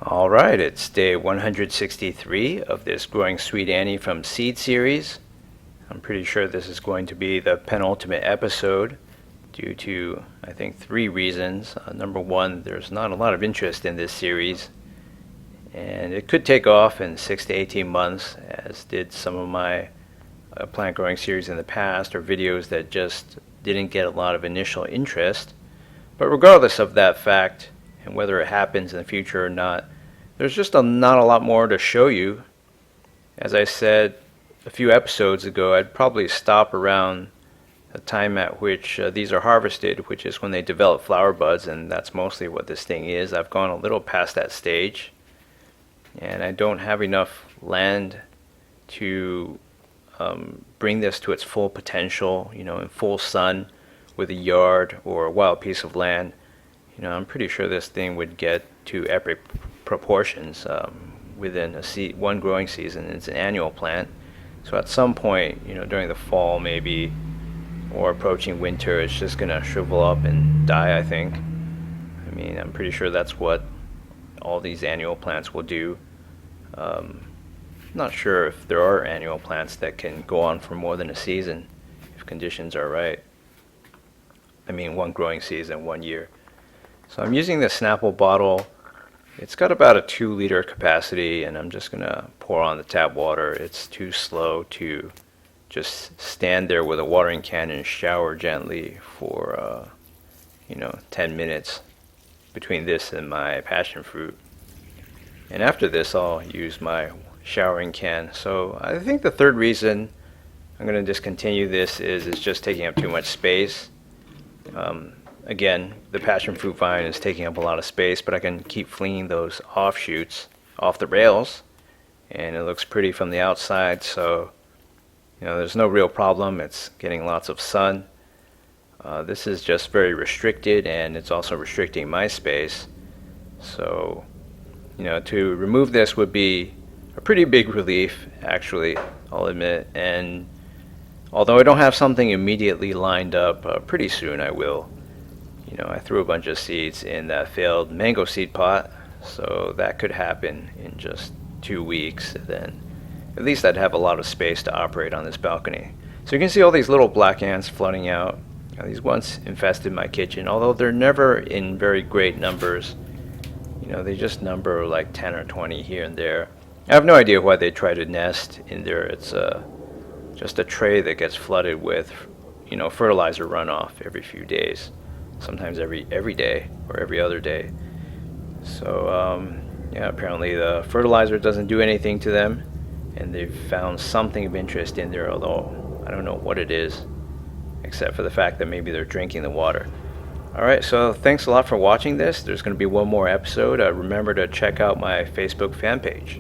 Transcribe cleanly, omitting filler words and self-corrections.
All right, it's day 163 of this Growing Sweet Annie from Seed series. I'm pretty sure this is going to be the penultimate episode due to, I think, three reasons. Number one, there's not a lot of interest in this series, and it could take off in 6 to 18 months, as did some of my plant growing series in the past, or videos that just didn't get a lot of initial interest. But regardless of that fact, and whether it happens in the future or not, there's just not a lot more to show you. As I said a few episodes ago, I'd probably stop around the time at which these are harvested, which is when they develop flower buds, and that's mostly what this thing is. I've gone a little past that stage, and I don't have enough land to bring this to its full potential, in full sun with a yard or a wild piece of land. I'm pretty sure this thing would get to epic proportions within one growing season. It's an annual plant, so at some point, during the fall maybe, or approaching winter, it's just gonna shrivel up and die, I think. I'm pretty sure that's what all these annual plants will do. Not sure if there are annual plants that can go on for more than a season if conditions are right. One growing season, 1 year. So I'm using the Snapple bottle. It's got about a 2-liter capacity, and I'm just gonna pour on the tap water. It's too slow to just stand there with a watering can and shower gently for 10 minutes between this and my passion fruit. And after this, I'll use my showering can. So I think the third reason I'm gonna discontinue this is it's just taking up too much space. Again, the passion fruit vine is taking up a lot of space, but I can keep flinging those offshoots off the rails, and it looks pretty from the outside, so there's no real problem. It's getting lots of sun. This is just very restricted, and it's also restricting my space. So, to remove this would be a pretty big relief, actually, I'll admit. And although I don't have something immediately lined up, pretty soon I will. I threw a bunch of seeds in that failed mango seed pot, so that could happen in just 2 weeks. Then at least I'd have a lot of space to operate on this balcony. So you can see all these little black ants flooding out. These once infested my kitchen, although they're never in very great numbers. They just number like 10 or 20 here and there. I have no idea why they try to nest in there. It's just a tray that gets flooded with fertilizer runoff every few days. Sometimes every day or every other day. So apparently the fertilizer doesn't do anything to them, and they've found something of interest in there, although I don't know what it is, except for the fact that maybe they're drinking the water. Alright, so thanks a lot for watching this. There's going to be one more episode. Remember to check out my Facebook fan page.